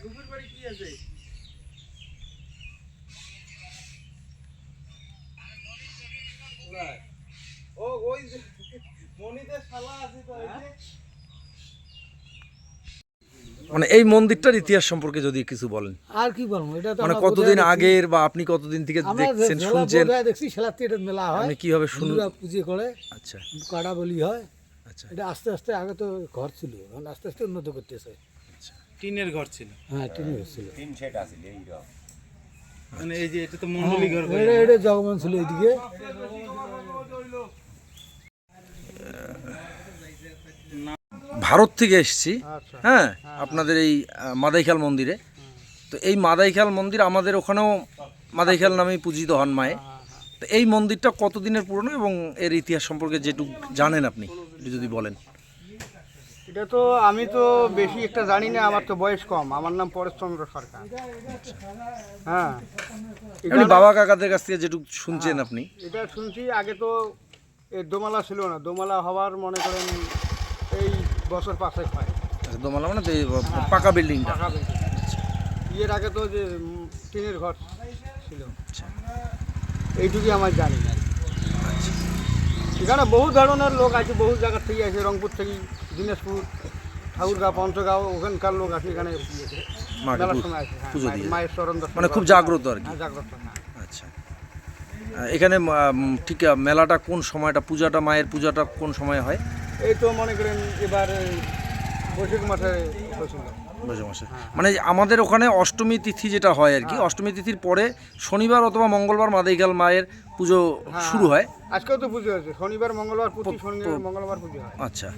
গুপুর বাড়ি কি আছে? ও ওই মনিদের শালা আছে তো ওই যে। মানে এই মন্দিরটার ইতিহাস সম্পর্কে যদি কিছু বলেন। আর কি বলবো, এটা তো মানে কতদিন আগের বা আপনি কতদিন থেকে দেখছেন শুনছেন? দেখছি সেলাতে এটা মেলা হয়, আপনি কিভাবে শুনুন? পুজো করে, আচ্ছা কাড়া বলি হয়। আচ্ছা এটা আস্তে আস্তে, আগে তো ঘর ছিল, এখন আস্তে আস্তে উন্নত করতেছে। আচ্ছা টিনের ঘর ছিল। হ্যাঁ, টিনের ঘর ছিল। তিন সেট আছে এইরকম। মানে এই যে এটা তো মন্ডলী ঘর। এটা জগমন ছিল এইদিকে। ভারত থেকে এসেছি, আচ্ছা। হ্যাঁ, আপনাদের এই মাদাইখাল মন্দিরে। তো এই মাদাইখাল মন্দির আমাদের ওখানেও মাদাইখাল নামেই পূজিত হন মায়ে। তো এই মন্দিরটা কতদিনের পুরনো এবং এর ইতিহাস সম্পর্কে যেটুকু জানেন আপনি একটু যদি বলেন। এটা তো আমি তো বেশি একটা জানি না, আমার তো বয়স কম। আমার নাম পরেশচন্দ্র সরকার। হ্যাঁ, এমনি বাবা কাকাদের কাছ থেকে যেটুকু শুনছেন আপনি। এটা শুনছি আগে তো এই দোমালা ছিল না, দোমালা হওয়ার মনে করেন এই বছর 5 হয়। আচ্ছা, দোমালা মানে তো এই পাকা বিল্ডিংটা। ঢাকা বেশি। এর আগে তো যে টিনের ঘর ছিল, আচ্ছা এইটুকুই আমার জানি। এখানে বহু ধরনের লোক আছে, বহু জায়গা থেকে আছে, রংপুর থেকে, দিনাজপুর, ঠাকুরগাঁও, পঞ্চগাঁও, ওখানকার লোক আছে এখানে মেলার সময় আছে। পুজো দিয়ে মায়ের চরণ দর্শন, মানে খুব জাগ্রত আর কি। হ্যাঁ, জাগ্রত। হ্যাঁ, আচ্ছা, এখানে ঠিক মেলাটা কোন সময়টা, পূজাটা, মায়ের পূজাটা কোন সময় হয়? এই তো মনে করেন এবার বৈশাখ মাসে হয়েছিল। বৈশাখ মাসে, মানে আমাদের ওখানে অষ্টমী তিথি যেটা হয় আর কি, অষ্টমী তিথির পরে শনিবার অথবা মঙ্গলবার মাদাইখাল মায়ের পুজো শুরু হয়। আজকেও তো পুজো হয়েছে, শনিবার মঙ্গলবার, প্রতি শনিবার মঙ্গলবার পুজো হয়। আচ্ছা,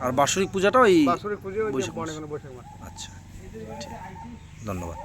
আর বাৎসরিক পূজাটাও এই বাৎসরিক পুজো বৈশাখ মনে মাসে। করেন বৈশাখ মাসে। আচ্ছা, ঠিক, ধন্যবাদ।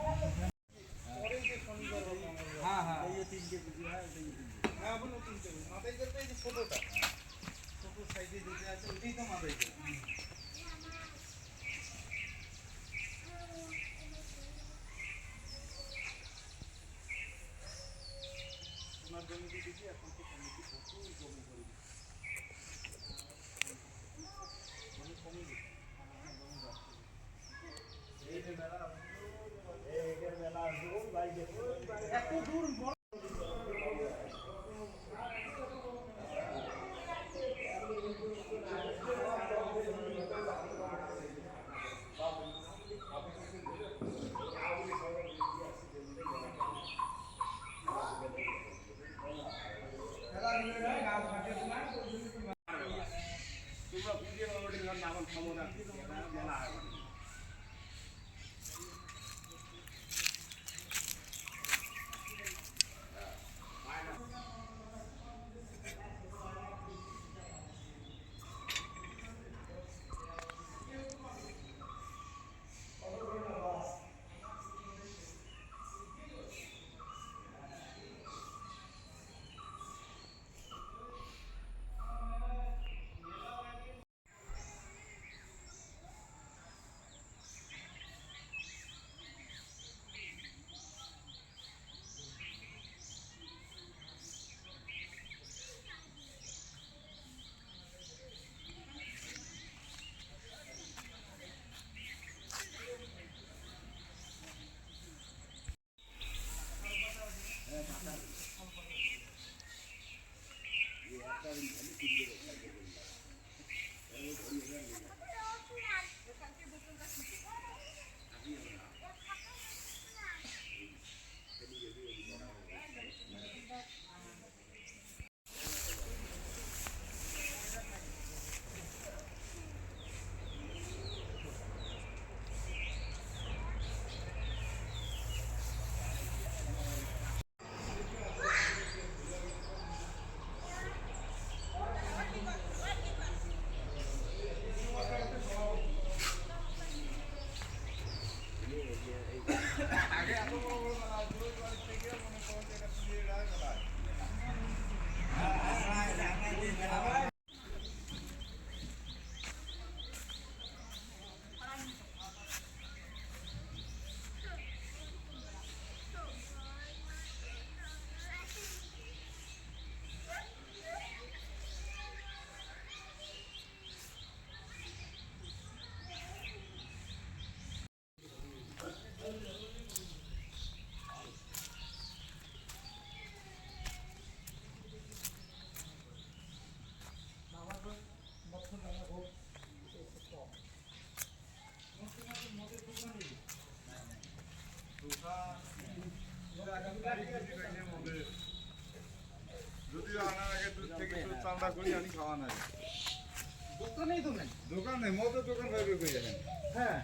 দোকানেই তো নাই। দোকান নেই, মদের দোকান ভাবে কই এখানে? হ্যাঁ,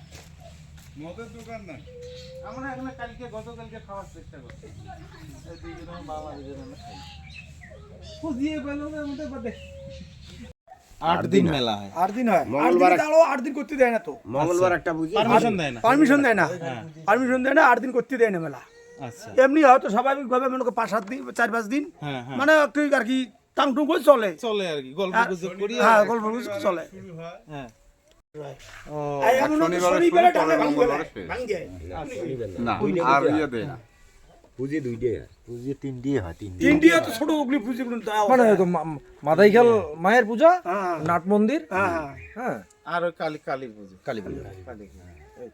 মদের দোকান নাই। আমরা এখানে গতকালকে খাওয়ার চেষ্টা করছি। এই দুইজন আমার বাবা দুজন আমরা খাই। খুঁজিয়ে পেলো না আমাদের বাদে। 8 দিন মেলা হয়। 8 দিন হয়, মঙ্গলবার 8 দিন করতে দেয় না তো, মঙ্গলবার একটা বুঝি পারমিশন দেয় না। পারমিশন দেয় না, পারমিশন দেয় না, 8 দিন করতে দেয় না মেলা। আচ্ছা। এমনি হয়তো স্বাভাবিকভাবে মনে করো 5-7 দিন 4-5 দিন, হ্যাঁ, হ্যাঁ। মানে একটু আর কি টাংটুং করে চলে, চলে আর কি গল্প গুজব করি। হ্যাঁ গল্প গুজব চলে। হ্যাঁ। এই এমন শনিবারে টানে ভাঙ্গে না, আর ইয়ে দেয় না। বুঝি দুইটাই হয়, বুঝি তিনটি হয়, তিনটি তিনটি তো ছোট ওগুলি পুজো গুলো মানে তো মাদাইখাল মায়ের পূজা, হ্যাঁ নাট মন্দির, হ্যাঁ হ্যাঁ, হ্যাঁ, আর ওই কালী পুজো। কালী পূজা।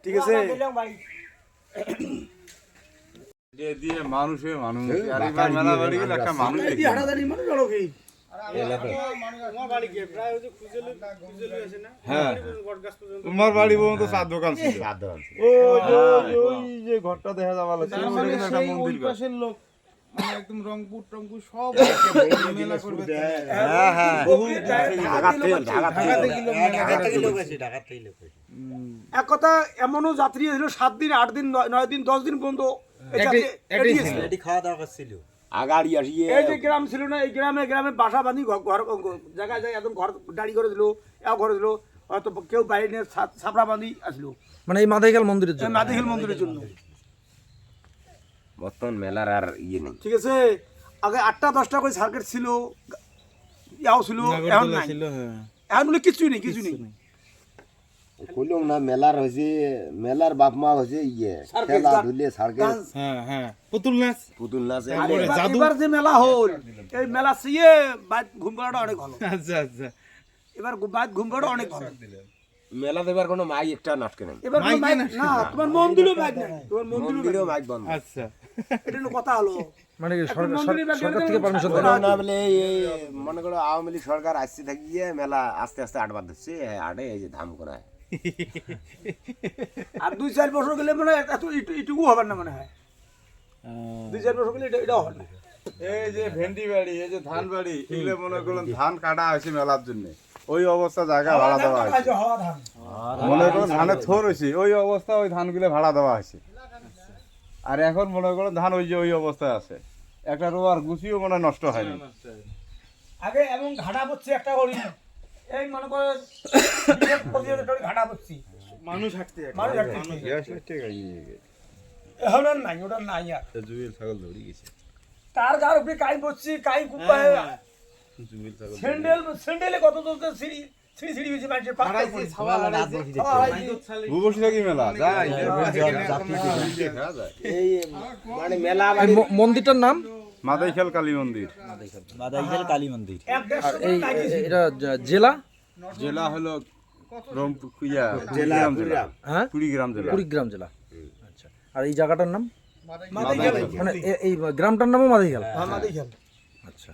ঠিক আছে। যে দিয়ে মানুষে মানুষ আর এবার মেলা বাড়ি গেলে একটা মানুষ এই দিয়ে হাঁটাদানি মানুষ আলো কি হ্যাঁ তোমার বাড়ি পর্যন্ত 4 দোকান ছিল। ওই যে ঘরটা দেখা যাওয়া তার মানে একটা সেই মন্দির ওই পাশের লোক মানে একদম রংপুর টংপুর সব মেলা করবে। হ্যাঁ হ্যাঁ এক কথা এমনও যাত্রী ছিল 7 দিন 8 দিন 9 দিন 10 দিন পর্যন্ত খাওয়া দাওয়া করছিল আগাড়ি আসিয়ে এই যে গ্রাম ছিল না, এই গ্রামে বাসা বাঁধি ঘর জায়গায় জায়গায় একদম ঘর দাঁড়ি করে দিল, ঘরে দিল, হয়তো কেউ বাইরে নিয়ে ছাপড়া বাঁধি আসলো মানে এই মাদাইখাল মন্দিরের জন্য। মাদিহিল মন্দিরের জন্য। বর্তমান মেলার আর ইয়ে নেই। ঠিক আছে, আগে 8টা 10টা করে সার্কিট ছিল, ইয়াও ছিল, এখন নাই, এখন বলে কিছুই নেই, কিছুই নেই। কইলাম না মেলার হয়েছে, মেলার বাপ মা হয়েছে ইয়ে খেলা ধুলে সার্কেস হ্যাঁ হ্যাঁ পুতুল নাচ। পুতুল নাচ আর এবার যে মেলা হল, এই মেলা সিয়ে বাইক ঘুম পাড়াটা অনেক ভালো। আচ্ছা আচ্ছা। এবার বাইক ঘুম পাড়াটা অনেক ভালো। মেলা দেবার কোনো মাই একটা নাটকে নাই, এবার কোনো বাইক না, তোমার মন্দিরও বাইক নাই, তোমার মন্দিরেও মাইক বন্ধ। আচ্ছা। এটা হলো কথা হলো। মানে কি মন্দিরের ব্যাপারে সরকার থেকে পারমিশন দেয় বললাম না বলে এই মনে করো আওয়ামী লীগ সরকার আসছে থাকিয়ে মেলা আস্তে আস্তে আটবার ধরছে, আটে এই যে ধাম করা আর 2-4 বছর গেলে মানে এত এটুকু হবে না মনে হয়, 2-4 বছর গেলে এটা হবে না। এই যে ভেন্ডি বাড়ি, এই যে ধান বাড়ি, এগুলো মনে করুন ধান কাটা হয়েছে মেলার জন্য, ওই অবস্থা জায়গা ভাড়া দেওয়া হয়েছে। হাওয়া ধান মনে করুন ধানের থোর হয়েছে, ওই অবস্থা ওই ধানগুলো ভাড়া দেওয়া হয়েছে। আর এখন মনে করুন ধান ওই যে ওই অবস্থায় আছে, একটা রোয়ার গুছিও মনে হয় নষ্ট হয়নি। আগে এমন ঘাটা পড়ছে একটা করি, এই মনে করে ঘাটা পড়ছি, মানুষ হাঁটতে মানুষ হাঁটতে। এখন আর নাই, ওটা নাই আর। তার গার উপরে কাই পড়ছি, কাই কুপায়, স্যান্ডেলে কত চলতে সিঁড়ি বেশি মানুষের পাড়া ভূবসী থাকি মেলা যাই এই মানে মেলা এই মন্দিরটার নাম মাদাইখাল কালী মন্দির। আর এই এটা জেলা জেলা হলো রংপুর কুড়িগ্রাম জেলা, হ্যাঁ কুড়িগ্রাম জেলা। কুড়িগ্রাম জেলা। আচ্ছা, আর এই জায়গাটার নাম মাদাইখাল। মানে এই গ্রামটার নামও মাদাইখাল। মাদিখাল, আচ্ছা,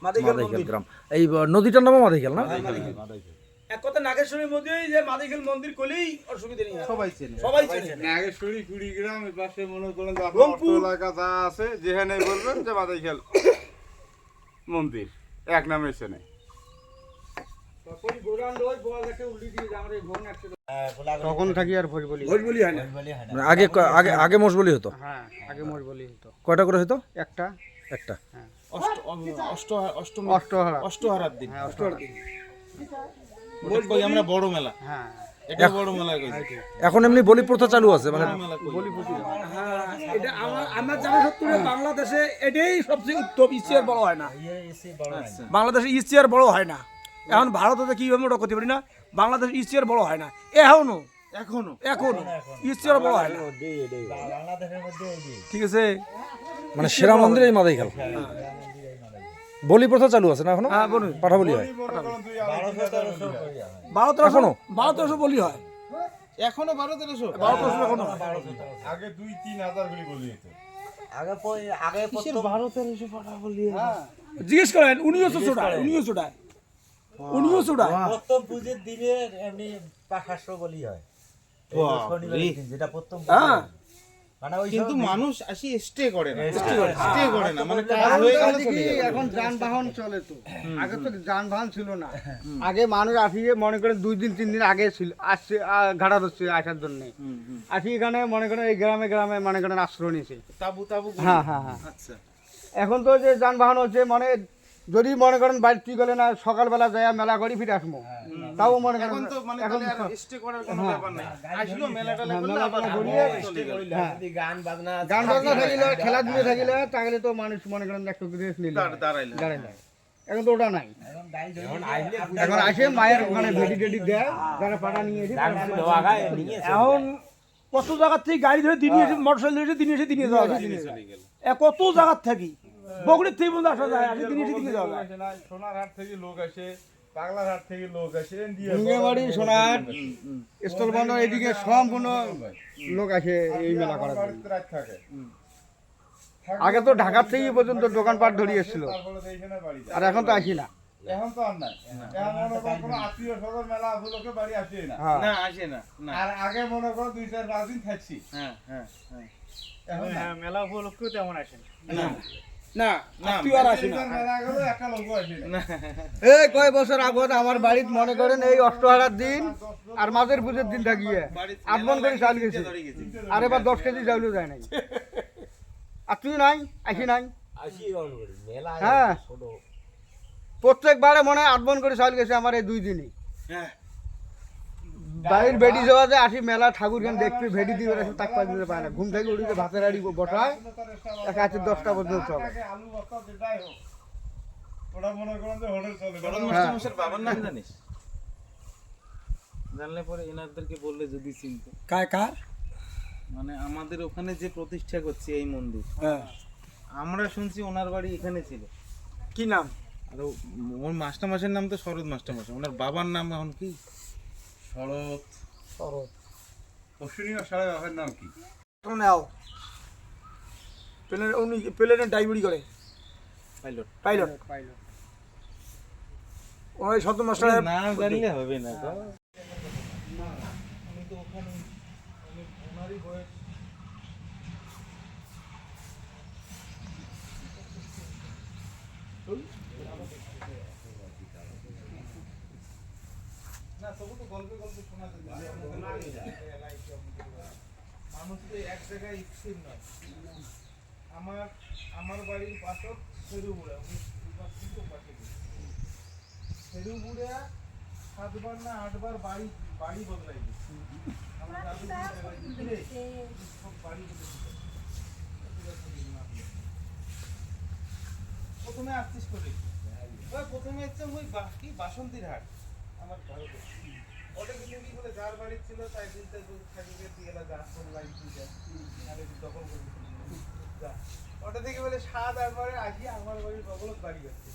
মাদিখাল মাদাইখাল গ্রাম। এই নদীটার নামও মাদাইখাল না? এক কথা নাগেশ্বরীর মধ্যে যে মাদিখাল মন্দির করলেই অসুবিধা নেই, সবাই চেনে। সবাই চেনে। নাগেশ্বরী কুড়িগ্রাম এর পাশে মনে করেন যে আপনার রংপুর। অর্থ এলাকা যা আছে যেখানে বলবেন যে মাদাইখাল মন্দির এক নামে চেনে। তখন থাকি আর ভোজ বলি হয় না। মানে আগে আগে মশবলি হতো। হ্যাঁ, আগে মোর বলি হতো কয়টা করে হতো? একটা একটা। অষ্টহারার দিন। হ্যাঁ, অষ্টর দিন। ওটা কই আমরা বড় মেলা। হ্যাঁ, এটা বড় মেলা কই। এখন এমনি বলি প্রথা চালু আছে মানে মেলা কই। হ্যাঁ, এটা আমার জানা সত্ত্বে বাংলাদেশে এটাই সবচেয়ে উত্তম, ইসিআর বড় হয় না। বাংলাদেশে ইসিআর বড় হয় না। এখন ভারতে কি হবে ওটা করতে পারি না, বাংলাদেশ ইসিআর বড় হয় না এখনো ইসিআর বড় হয় না। ঠিক আছে, মানে সেরা মন্দির এই মাদাইখাল। বলি প্রথা চালু আছে না এখনো? হ্যাঁ, বলুন। পাঠা বলি হয় 12-1300 বলি হয়, এখনো 12-1300 এখনো। আগে 2-3 হাজার করে বলি হতো। জিজ্ঞেস করেন 1900 টাকা প্রথম পুজোর দিনে এমনি 500 বলি হয়, বাহ, যেটা প্রথম হ্যাঁ, কিন্তু মানুষ আসি স্টে করে না, স্টে করে না, মানে কাজ হয়ে গেলে চলে যাবে। এখন যানবাহন চলে তো, আগে তো যানবাহন ছিল না। আগে মানুষ আসিয়ে মনে করেন 2 দিন 3 দিন আগে ছিল আসছে, ঘাটা ধরছে আসার জন্য। আসি এখানে মনে করেন এই গ্রামে গ্রামে মনে করেন আশ্রয় নিয়েছে। তাবু তাবু করে। হ্যাঁ হ্যাঁ হ্যাঁ। আচ্ছা এখন তো যে যানবাহন হচ্ছে মানে যদি মনে করেন বাড়ি ঠিক হলে না সকালবেলা যায় মেলা করি ফিরে আসবো, তাও মনে করেন এখন তো মানে এখন তাহলে আর স্টে করার কোনো ব্যাপার নাই, আসলো মেলাটা হ্যাঁ, করলে মেলা আবার ঘুরিয়ে চলে গেল। হ্যাঁ গান বাজনা গান বাজনা থাকিলে খেলাধুলা থাকিলে তাহলে তো মানুষ মনে করেন একটু রেস্ট নিল দাঁড়াইলো। দাঁড়াইলো। এখন তো ওটা নাই, এখন আসে মায়ের ওখানে ভেটি টেটি দেয়, যারা পাটা নিয়ে এসে এখন কত জায়গার থেকে গাড়ি ধরে দিনে এসে মোটরসাইকেল ধরে দিনে এসে দিনে যাওয়া যায়। কত জায়গার থাকি বগুড়ির থেকে বন্ধু আসা যায়, আসে দিনে এসে দিনে যাওয়া যায়। সোনারহাট থেকে লোক আসে, পাগলারহাট থেকে লোক আসে, ডুঙ্গিয়াবাড়ি সোনার স্থলবন্দর এদিকে সম্পূর্ণ লোক আসে এই মেলা করার জন্য। বাড়িতে রাত থাকে। আগে তো ঢাকার থেকে পর্যন্ত দোকানপাট ধরিয়ে এসেছিল, তারপরে তো এইখানে বাড়ি যায়। আর এখন তো আসি না। এখন তো আর নাই, এখন মনে করো কোনো আত্মীয় স্বজন মেলা উপলক্ষে বাড়ি আসে না। হ্যাঁ না আসে না, না। আর আগে মনে করো 2-4-5 দিন থাকছি, হ্যাঁ হ্যাঁ হ্যাঁ। এখন না। মেলা উপলক্ষেও তেমন আসে না না না, তুই আর আসি না। মেলা গেলো একটা লোকও আসে না। এই কয় বছর আগত আমার বাড়িতে মনে করেন এই অষ্টহারার দিন আর মাঝের পুজোর দিন থাকিয়ে বাড়িতে 8 মন করে চাল গেছে, ধরে গেছি। আর এবার 10 কেজি চাউলও যায় নাই। আর তুই নাই আসি নাই। মেলা হ্যাঁ প্রত্যেকবারে মনে হয় 8 মন করে চাল গেছে আমার এই 2 দিনই। হ্যাঁ বাড়ির বেটি যাওয়া যায় আসি মেলা ঠাকুর গান দেখতে ভেটি দিয়ে বেড়াচ্ছে, তাক পাই দিতে পারে না। ঘুম থেকে উঠে ভাতের হাড়ি বসায় একা আছে 10টা পর্যন্ত চলে। আগে আলু বস্তা যেটাই হোক, ওটা মনে করেন যে হোটেল চলে। শরৎ মাস্টারমশাইয়ের বাবার নাম জানিস? জানলে পরে এনাদেরকে বললে যদি চিনতে। কার? মানে আমাদের ওখানে যে প্রতিষ্ঠা করছে এই মন্দির, হ্যাঁ আমরা শুনছি ওনার বাড়ি এখানে ছিল। কি নাম? আর ওর মাস্টারমশাইয়ের নাম তো শরৎ মাস্টারমশাই, ওনার বাবার নাম এখন কি? শরৎ অশ্বিনী সারা বাবার নাম কি? তুমি নাও প্লেনের উনি প্লেনের ড্রাইভারি করে পাইলট। পাইলট। ওই শত মাস্টার নাম জানলে হবে না তো। আমি তো ওখানে ওনারই বয়স। না তবু তো গল্পে গল্পে শোনা যায়। মানুষ তো এক জায়গায় স্থির নয়। আমার বাড়ির পাশে ফেরুগুড়া, ফেরুগুড়া 7বার না 8বার বাড়ি বদলাই দিচ্ছে। আমার দাদু সব বাড়ি বদলে প্রথমে আসছিস করে ওই প্রথমে হচ্ছে ওই কি বাসন্তীর হাট আমার ভারতে ওটা কিন্তু কি বলে যার বাড়ি ছিল তাই দিনটা থাকে দিয়ে গেল যা কোন লাইন দিয়ে আরে দখল করে যা ওটা থেকে বলে 7-8 বারে আসি আমার বাড়ির বগলত বাড়ি আছে।